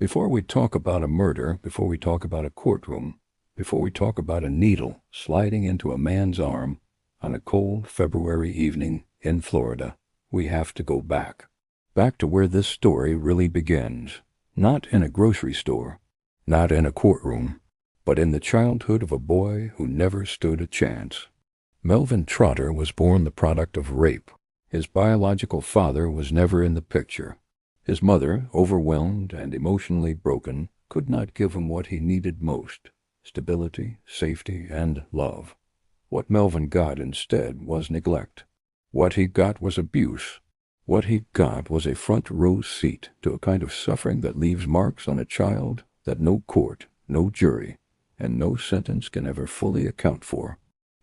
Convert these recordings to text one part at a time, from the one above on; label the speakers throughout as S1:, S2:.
S1: Before we talk about a murder, before we talk about a courtroom, before we talk about a needle sliding into a man's arm on a cold February evening in Florida, we have to go back. Back to where this story really begins. Not in a grocery store, not in a courtroom, but in the childhood of a boy who never stood a chance. Melvin Trotter was born the product of rape. His biological father was never in the picture. His mother, overwhelmed and emotionally broken, could not give him what he needed most: stability, safety, and love. What Melvin got instead was neglect. What he got was abuse. What he got was a front-row seat to a kind of suffering that leaves marks on a child that no court, no jury, and no sentence can ever fully account for.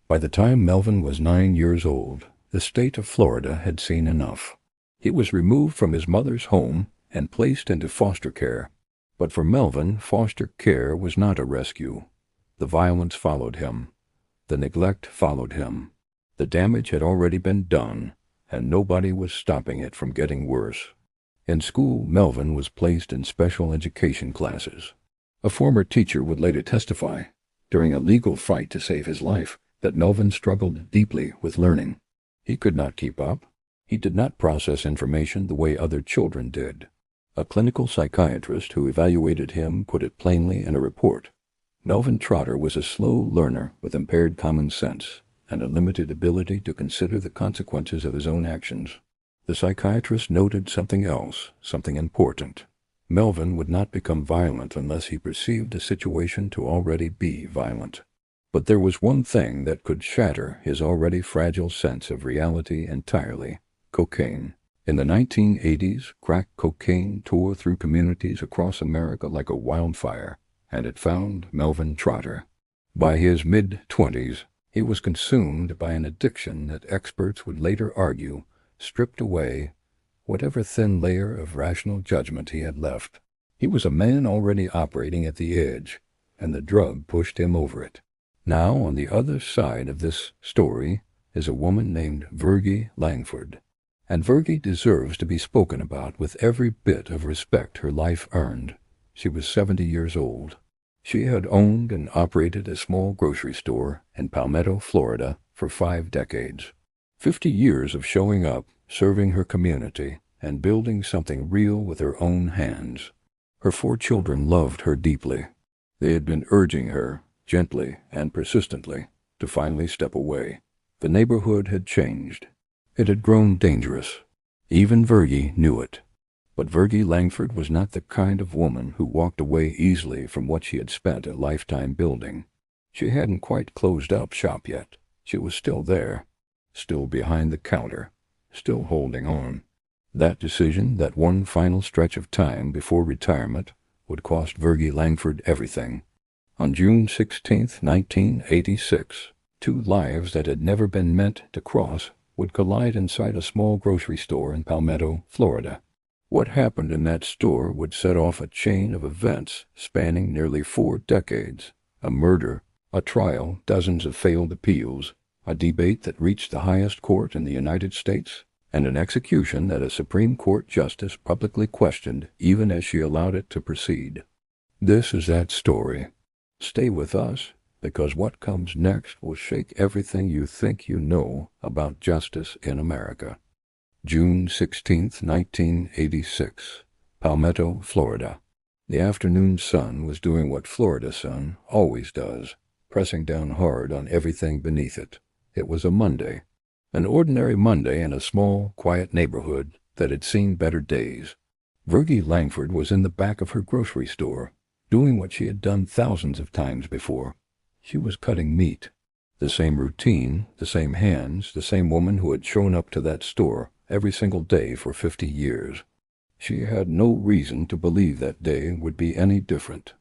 S1: By the time Melvin was 9 years old, the state of Florida had seen enough. He was removed from his mother's home and placed into foster care. But for Melvin, foster care was not a rescue. The violence followed him. The neglect followed him. The damage had already been done, and nobody was stopping it from getting worse. In school, Melvin was placed in special education classes. A former teacher would later testify, during a legal fight to save his life, that Melvin struggled deeply with learning. He could not keep up. He did not process information the way other children did. A clinical psychiatrist who evaluated him put it plainly in a report. Melvin Trotter was a slow learner with impaired common sense and a limited ability to consider the consequences of his own actions. The psychiatrist noted something else, something important. Melvin would not become violent unless he perceived the situation to already be violent. But there was one thing that could shatter his already fragile sense of reality entirely: cocaine. In the 1980s, crack cocaine tore through communities across America like a wildfire, and it found Melvin Trotter. By his mid-20s, he was consumed by an addiction that experts would later argue stripped away whatever thin layer of rational judgment he had left. He was a man already operating at the edge, and the drug pushed him over it. Now, on the other side of this story is a woman named Virgie Langford. And Virgie deserves to be spoken about with every bit of respect her life earned. She was 70 years old. She had owned and operated a small grocery store in Palmetto, Florida, for 5 decades. 50 years of showing up, serving her community, and building something real with her own hands. Her 4 children loved her deeply. They had been urging her, gently and persistently, to finally step away. The neighborhood had changed. It had grown dangerous. Even Virgie knew it. But Virgie Langford was not the kind of woman who walked away easily from what she had spent a lifetime building. She hadn't quite closed up shop yet. She was still there, still behind the counter, still holding on. That decision, that one final stretch of time before retirement, would cost Virgie Langford everything. On June 16, 1986, 2 lives that had never been meant to cross would collide inside a small grocery store in Palmetto, Florida. What happened in that store would set off a chain of events spanning nearly 4 decades. A murder, a trial, dozens of failed appeals, a debate that reached the highest court in the United States, and an execution that a Supreme Court justice publicly questioned even as she allowed it to proceed. This is that story. Stay with us, because what comes next will shake everything you think you know about justice in America. June 16, 1986, Palmetto, Florida. The afternoon sun was doing what Florida sun always does, pressing down hard on everything beneath it. It was a Monday, an ordinary Monday in a small, quiet neighborhood that had seen better days. Virgie Langford was in the back of her grocery store, doing what she had done thousands of times before. She was cutting meat. The same routine, the same hands, the same woman who had shown up to that store every single day for 50 years. She had no reason to believe that day would be any different.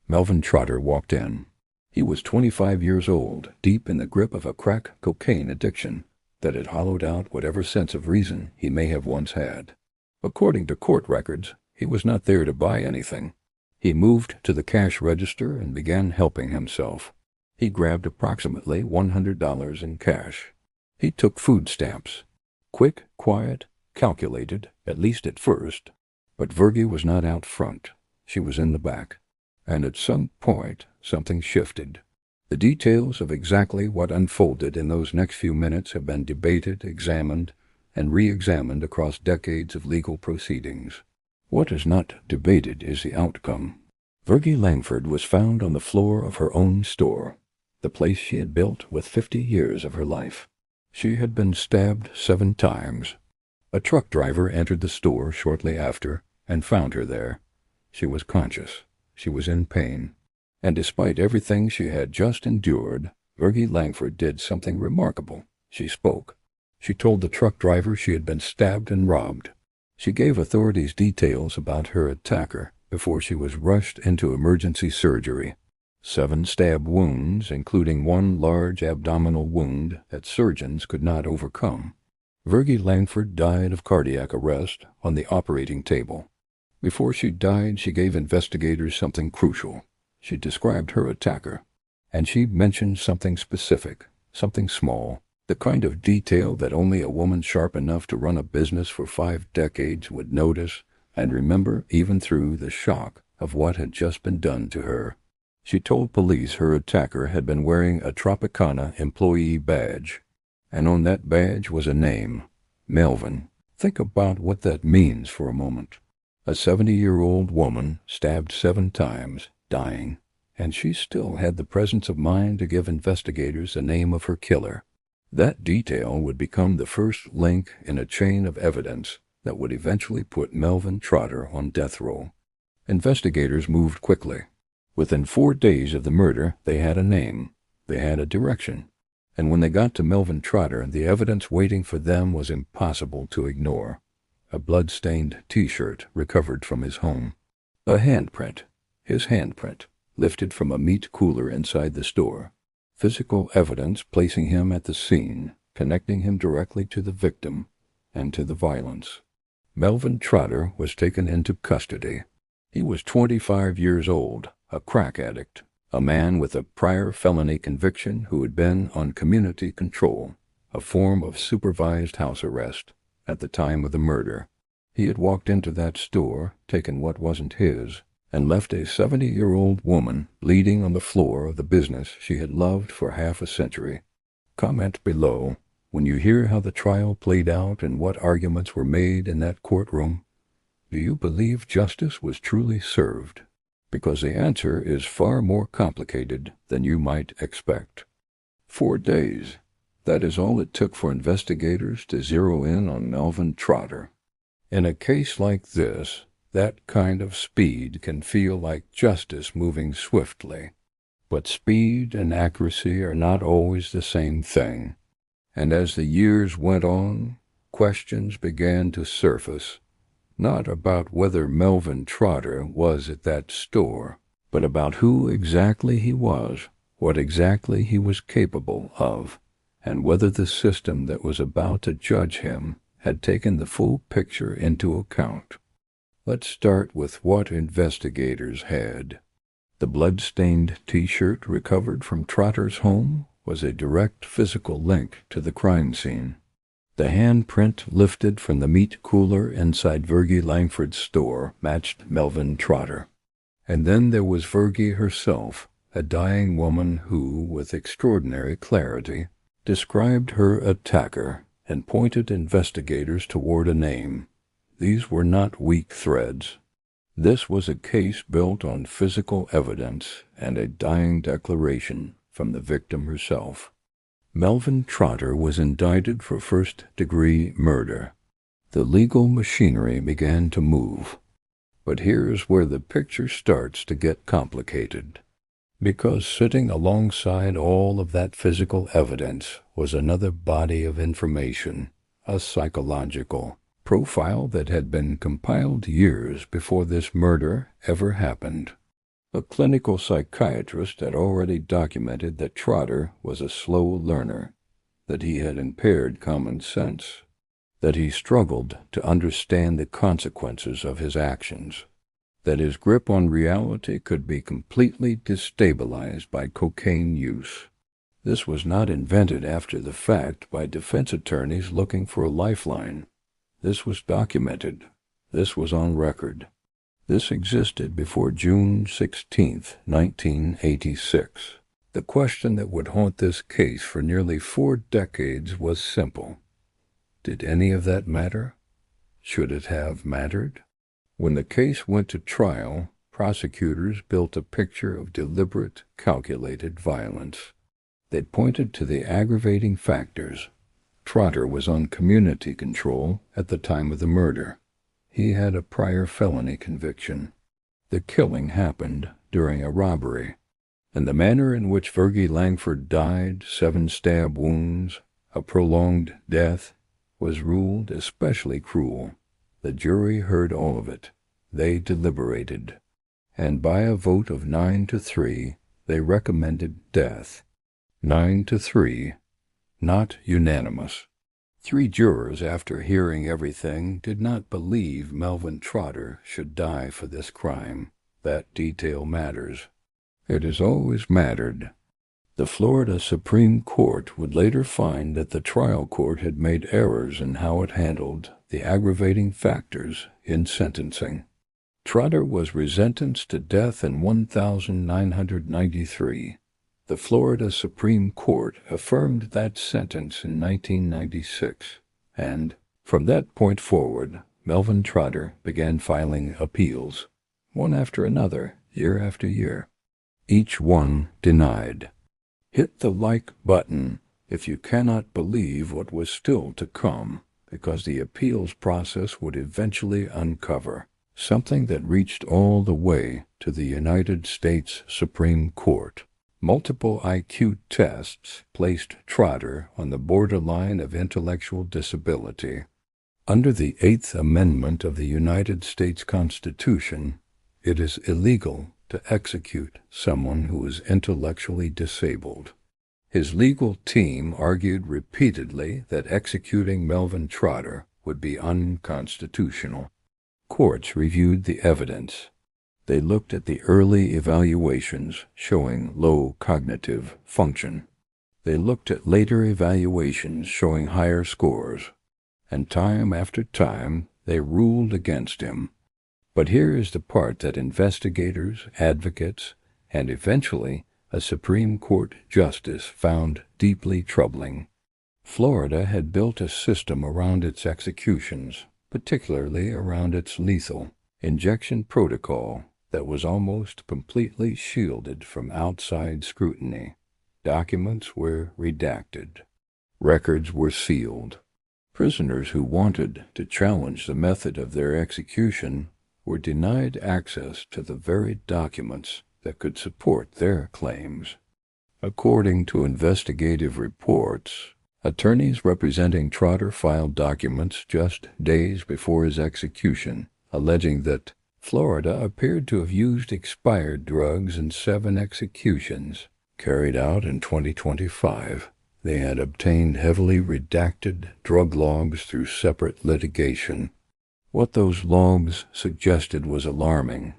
S1: Melvin Trotter walked in. He was 25 years old, deep in the grip of a crack cocaine addiction that had hollowed out whatever sense of reason he may have once had. According to court records, he was not there to buy anything. He moved to the cash register and began helping himself. He grabbed approximately $100 in cash. He took food stamps. Quick, quiet, calculated, at least at first. But Virgie was not out front. She was in the back. And at some point, something shifted. The details of exactly what unfolded in those next few minutes have been debated, examined, and re-examined across decades of legal proceedings. What is not debated is the outcome. Virgie Langford was found on the floor of her own store, the place she had built with 50 years of her life. She had been stabbed 7 times. A truck driver entered the store shortly after and found her there. She was conscious. She was in pain. And despite everything she had just endured, Virgie Langford did something remarkable. She spoke. She told the truck driver she had been stabbed and robbed. She gave authorities details about her attacker before she was rushed into emergency surgery. 7 stab wounds, including 1 large abdominal wound that surgeons could not overcome. Virgie Langford died of cardiac arrest on the operating table. Before she died, she gave investigators something crucial. She described her attacker, and she mentioned something specific, something small, the kind of detail that only a woman sharp enough to run a business for 5 decades would notice and remember even through the shock of what had just been done to her. She told police her attacker had been wearing a Tropicana employee badge, and on that badge was a name, Melvin. Think about what that means for a moment. A 70-year-old woman stabbed 7 times, dying, and she still had the presence of mind to give investigators the name of her killer. That detail would become the first link in a chain of evidence that would eventually put Melvin Trotter on death row. Investigators moved quickly. Within 4 days of the murder, they had a name. They had a direction. And when they got to Melvin Trotter, the evidence waiting for them was impossible to ignore. A blood-stained T-shirt recovered from his home. A handprint, his handprint, lifted from a meat cooler inside the store. Physical evidence placing him at the scene, connecting him directly to the victim and to the violence. Melvin Trotter was taken into custody. He was 25 years old, a crack addict, a man with a prior felony conviction who had been on community control, a form of supervised house arrest, at the time of the murder. He had walked into that store, taken what wasn't his, and left a 70-year-old woman bleeding on the floor of the business she had loved for half a century. Comment below when you hear how the trial played out and what arguments were made in that courtroom. Do you believe justice was truly served? Because the answer is far more complicated than you might expect. 4 days. That is all it took for investigators to zero in on Melvin Trotter. In a case like this, that kind of speed can feel like justice moving swiftly. But speed and accuracy are not always the same thing. And as the years went on, questions began to surface, not about whether Melvin Trotter was at that store, but about who exactly he was, what exactly he was capable of, and whether the system that was about to judge him had taken the full picture into account. Let's start with what investigators had. The blood-stained T-shirt recovered from Trotter's home was a direct physical link to the crime scene. The handprint lifted from the meat cooler inside Virgie Langford's store matched Melvin Trotter. And then there was Virgie herself, a dying woman who, with extraordinary clarity, described her attacker and pointed investigators toward a name. These were not weak threads. This was a case built on physical evidence and a dying declaration from the victim herself. Melvin Trotter was indicted for first-degree murder. The legal machinery began to move. But here's where the picture starts to get complicated. Because sitting alongside all of that physical evidence was another body of information, a psychological profile that had been compiled years before this murder ever happened. A clinical psychiatrist had already documented that Trotter was a slow learner, that he had impaired common sense, that he struggled to understand the consequences of his actions, that his grip on reality could be completely destabilized by cocaine use. This was not invented after the fact by defense attorneys looking for a lifeline. This was documented. This was on record. This existed before June 16, 1986. The question that would haunt this case for nearly 4 decades was simple. Did any of that matter? Should it have mattered? When the case went to trial, prosecutors built a picture of deliberate, calculated violence. They pointed to the aggravating factors. Trotter was on community control at the time of the murder. He had a prior felony conviction. The killing happened during a robbery, and the manner in which Virgie Langford died, 7 stab wounds, a prolonged death, was ruled especially cruel. The jury heard all of it. They deliberated, and by a vote of 9-3, they recommended death. 9-3, not unanimous. 3 jurors, after hearing everything, did not believe Melvin Trotter should die for this crime. That detail matters. It has always mattered. The Florida Supreme Court would later find that the trial court had made errors in how it handled the aggravating factors in sentencing. Trotter was resentenced to death in 1993. The Florida Supreme Court affirmed that sentence in 1996, and from that point forward, Melvin Trotter began filing appeals, one after another, year after year. Each one denied. Hit the like button if you cannot believe what was still to come, because the appeals process would eventually uncover something that reached all the way to the United States Supreme Court. Multiple IQ tests placed Trotter on the borderline of intellectual disability. Under the 8th Amendment of the United States Constitution, it is illegal to execute someone who is intellectually disabled. His legal team argued repeatedly that executing Melvin Trotter would be unconstitutional. Courts reviewed the evidence. They looked at the early evaluations showing low cognitive function. They looked at later evaluations showing higher scores, and time after time they ruled against him. But here is the part that investigators, advocates, and eventually a Supreme Court justice found deeply troubling. Florida had built a system around its executions, particularly around its lethal injection protocol, that was almost completely shielded from outside scrutiny. Documents were redacted. Records were sealed. Prisoners who wanted to challenge the method of their execution were denied access to the very documents that could support their claims. According to investigative reports, attorneys representing Trotter filed documents just days before his execution, alleging that Florida appeared to have used expired drugs in 7 executions carried out in 2025. They had obtained heavily redacted drug logs through separate litigation. What those logs suggested was alarming,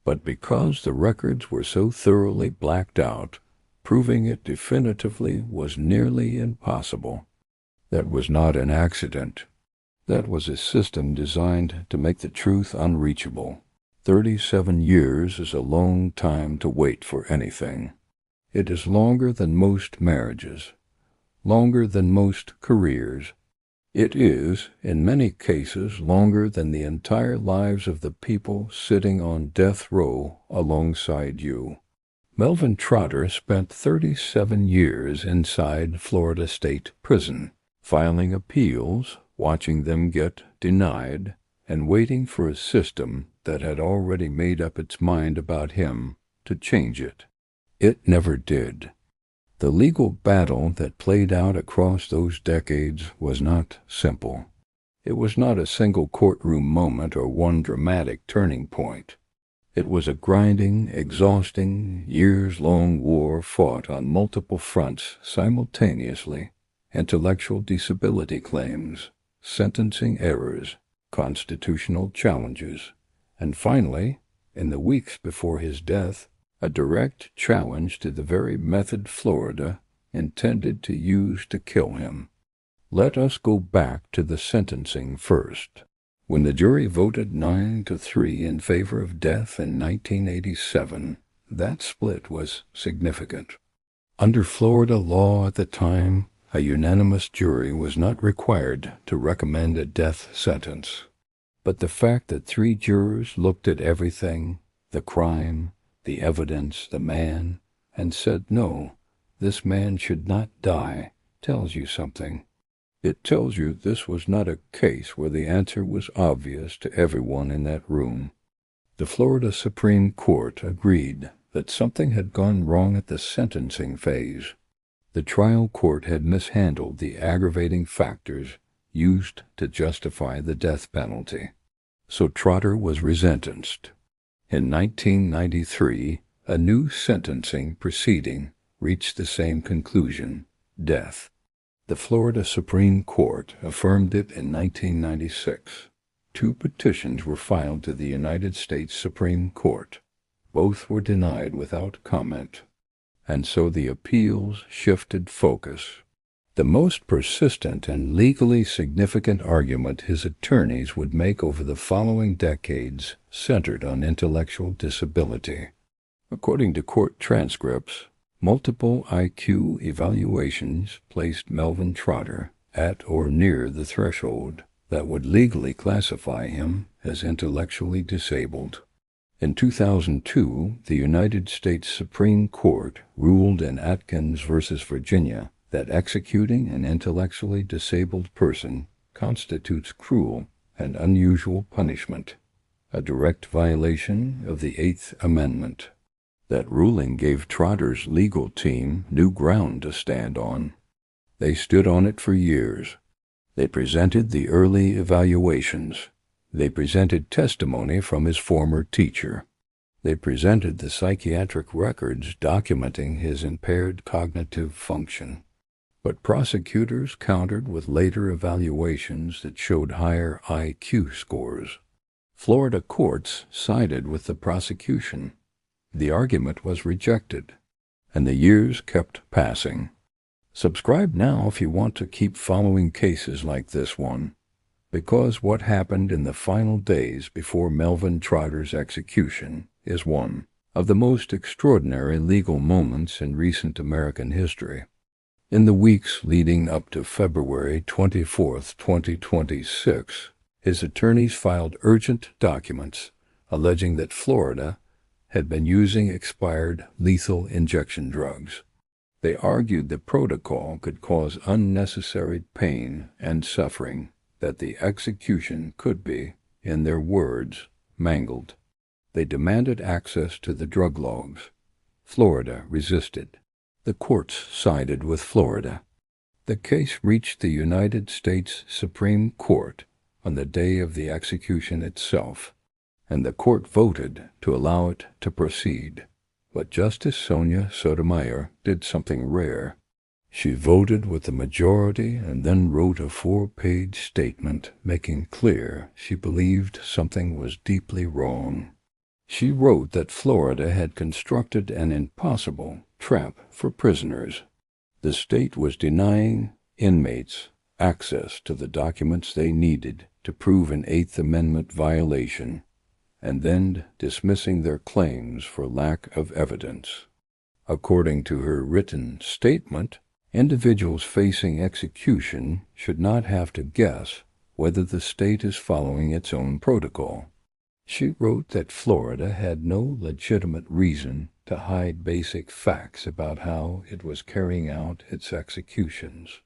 S1: but because the records were so thoroughly blacked out, proving it definitively was nearly impossible. That was not an accident. That was a system designed to make the truth unreachable. 37 years is a long time to wait for anything. It is longer than most marriages, longer than most careers. It is, in many cases, longer than the entire lives of the people sitting on death row alongside you. Melvin Trotter spent 37 years inside Florida State Prison, filing appeals, watching them get denied, and waiting for a system that had already made up its mind about him to change it. It never did. The legal battle that played out across those decades was not simple. It was not a single courtroom moment or one dramatic turning point. It was a grinding, exhausting, years-long war fought on multiple fronts simultaneously: intellectual disability claims, sentencing errors, constitutional challenges, and finally, in the weeks before his death, a direct challenge to the very method Florida intended to use to kill him. Let us go back to the sentencing first. When the jury voted 9-3 in favor of death in 1987, that split was significant. Under Florida law at the time, a unanimous jury was not required to recommend a death sentence. But the fact that 3 jurors looked at everything, the crime, the evidence, the man, and said, no, this man should not die, tells you something. It tells you this was not a case where the answer was obvious to everyone in that room. The Florida Supreme Court agreed that something had gone wrong at the sentencing phase. The trial court had mishandled the aggravating factors used to justify the death penalty. So Trotter was resentenced. In 1993, a new sentencing proceeding reached the same conclusion, death. The Florida Supreme Court affirmed it in 1996. 2 petitions were filed to the United States Supreme Court. Both were denied without comment. And so the appeals shifted focus. The most persistent and legally significant argument his attorneys would make over the following decades centered on intellectual disability. According to court transcripts, multiple IQ evaluations placed Melvin Trotter at or near the threshold that would legally classify him as intellectually disabled. In 2002, the United States Supreme Court ruled in Atkins v. Virginia that executing an intellectually disabled person constitutes cruel and unusual punishment, a direct violation of the Eighth Amendment. That ruling gave Trotter's legal team new ground to stand on. They stood on it for years. They presented the early evaluations. They presented testimony from his former teacher. They presented the psychiatric records documenting his impaired cognitive function. But prosecutors countered with later evaluations that showed higher IQ scores. Florida courts sided with the prosecution. The argument was rejected, and the years kept passing. Subscribe now if you want to keep following cases like this one, because what happened in the final days before Melvin Trotter's execution is one of the most extraordinary legal moments in recent American history. In the weeks leading up to February 24, 2026, his attorneys filed urgent documents alleging that Florida had been using expired lethal injection drugs. They argued the protocol could cause unnecessary pain and suffering, that the execution could be, in their words, mangled. They demanded access to the drug logs. Florida resisted. The courts sided with Florida. The case reached the United States Supreme Court on the day of the execution itself, and the court voted to allow it to proceed. But Justice Sonia Sotomayor did something rare. She voted with the majority and then wrote a 4-page statement making clear she believed something was deeply wrong. She wrote that Florida had constructed an impossible trap for prisoners. The state was denying inmates access to the documents they needed to prove an Eighth Amendment violation, and then dismissing their claims for lack of evidence. According to her written statement, individuals facing execution should not have to guess whether the state is following its own protocol. She wrote that Florida had no legitimate reason to hide basic facts about how it was carrying out its executions,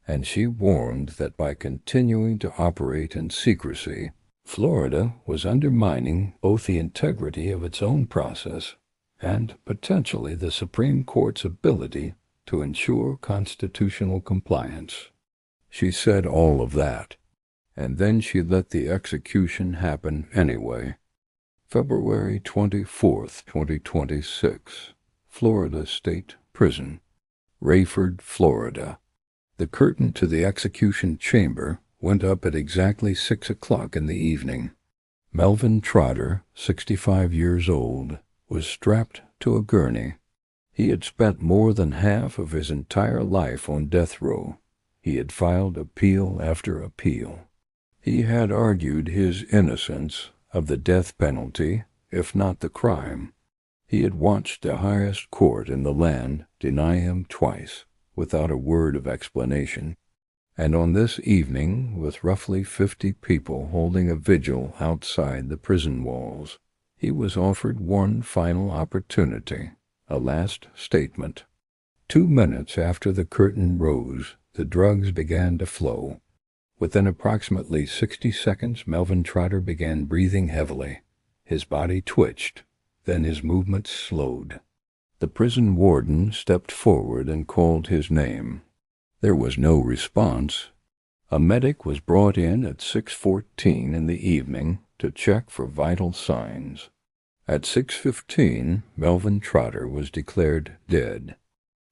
S1: and she warned that by continuing to operate in secrecy, Florida was undermining both the integrity of its own process and potentially the Supreme Court's ability to ensure constitutional compliance. She said all of that, and then she let the execution happen anyway. February 24, 2026, Florida State Prison, Rayford, Florida. The curtain to the execution chamber went up at exactly 6 o'clock in the evening. Melvin Trotter, 65 years old, was strapped to a gurney. He had spent more than half of his entire life on death row. He had filed appeal after appeal. He had argued his innocence of the death penalty, if not the crime. He had watched the highest court in the land deny him twice, without a word of explanation. And on this evening, with roughly 50 people holding a vigil outside the prison walls, he was offered one final opportunity, a last statement. 2 minutes after the curtain rose, the drugs began to flow. Within approximately 60 seconds, Melvin Trotter began breathing heavily. His body twitched, then his movements slowed. The prison warden stepped forward and called his name. There was no response. A medic was brought in at 6:14 in the evening to check for vital signs. At 6:15, Melvin Trotter was declared dead.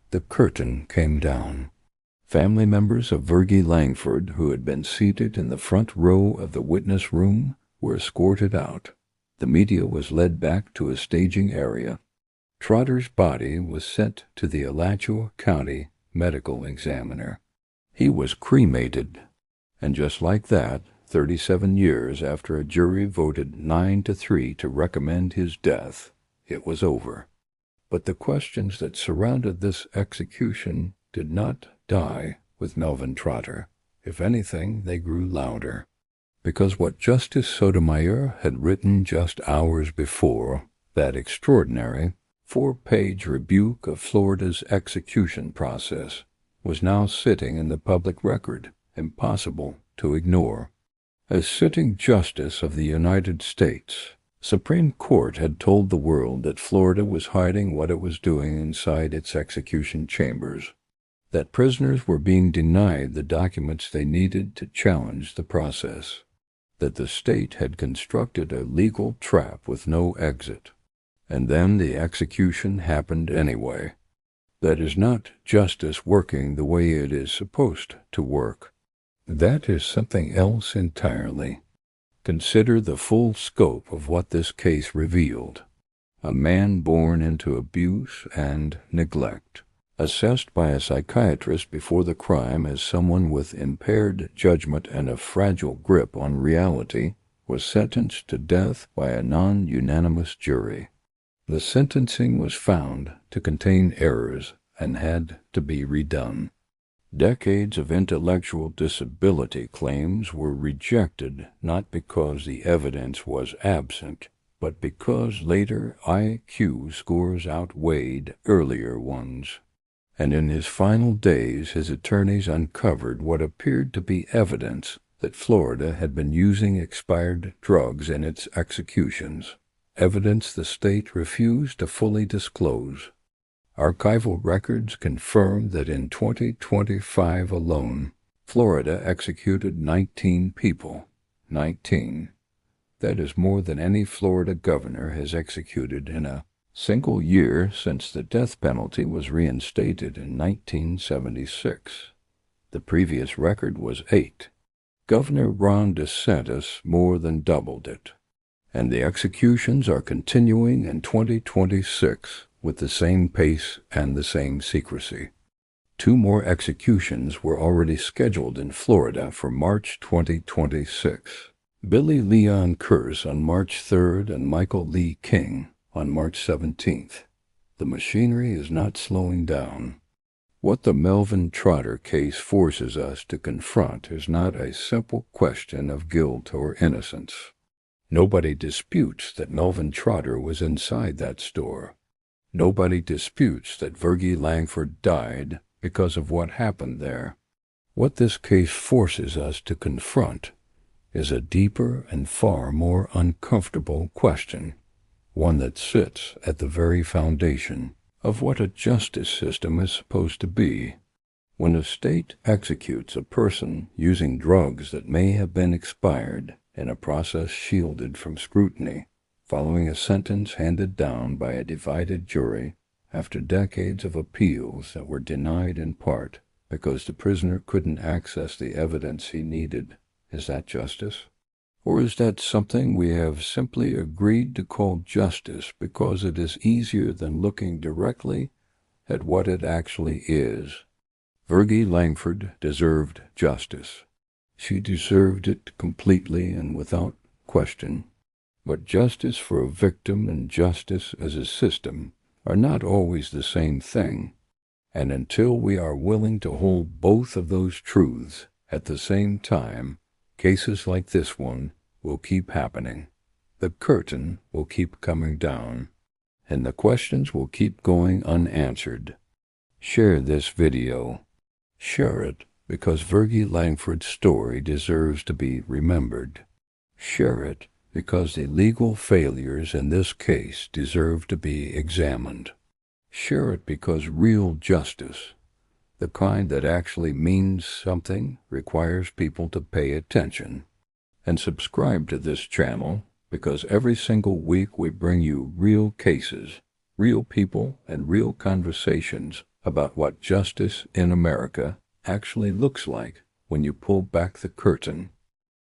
S1: The curtain came down. Family members of Virgie Langford, who had been seated in the front row of the witness room, were escorted out. The media was led back to a staging area. Trotter's body was sent to the Alachua County medical examiner. He was cremated, and just like that, 37 years after a jury voted 9-3 to recommend his death, it was over. But the questions that surrounded this execution did not die with Melvin Trotter. If anything, they grew louder. Because what Justice Sotomayor had written just hours before, that extraordinary 4-page rebuke of Florida's execution process, was now sitting in the public record, impossible to ignore. As sitting Justice of the United States, Supreme Court had told the world that Florida was hiding what it was doing inside its execution chambers, that prisoners were being denied the documents they needed to challenge the process, that the state had constructed a legal trap with no exit. And then the execution happened anyway. That is not justice working the way it is supposed to work. That is something else entirely. Consider the full scope of what this case revealed. A man born into abuse and neglect, assessed by a psychiatrist before the crime as someone with impaired judgment and a fragile grip on reality, was sentenced to death by a non-unanimous jury. The sentencing was found to contain errors and had to be redone. Decades of intellectual disability claims were rejected not because the evidence was absent, but because later IQ scores outweighed earlier ones. And in his final days, his attorneys uncovered what appeared to be evidence that Florida had been using expired drugs in its executions, evidence the state refused to fully disclose. Archival records confirm that in 2025 alone, Florida executed 19 people. 19. That is more than any Florida governor has executed in a single year since the death penalty was reinstated in 1976. The previous record was 8. Governor Ron DeSantis more than doubled it. And the executions are continuing in 2026 with the same pace and the same secrecy. 2 more executions were already scheduled in Florida for March 2026. Billy Leon Kearse on March 3rd and Michael Lee King on March 17th. The machinery is not slowing down. What the Melvin Trotter case forces us to confront is not a simple question of guilt or innocence. Nobody disputes that Melvin Trotter was inside that store. Nobody disputes that Virgie Langford died because of what happened there. What this case forces us to confront is a deeper and far more uncomfortable question, one that sits at the very foundation of what a justice system is supposed to be. When a state executes a person using drugs that may have been expired in a process shielded from scrutiny, following a sentence handed down by a divided jury after decades of appeals that were denied in part because the prisoner couldn't access the evidence he needed, is that justice? Or is that something we have simply agreed to call justice because it is easier than looking directly at what it actually is? Virgie Langford deserved justice. She deserved it completely and without question. But justice for a victim and justice as a system are not always the same thing. And until we are willing to hold both of those truths at the same time, cases like this one will keep happening. The curtain will keep coming down, and the questions will keep going unanswered. Share this video. Share it because Virgie Langford's story deserves to be remembered. Share it because the legal failures in this case deserve to be examined. Share it because real justice, the kind that actually means something, requires people to pay attention. And subscribe to this channel because every single week we bring you real cases, real people, and real conversations about what justice in America actually looks like when you pull back the curtain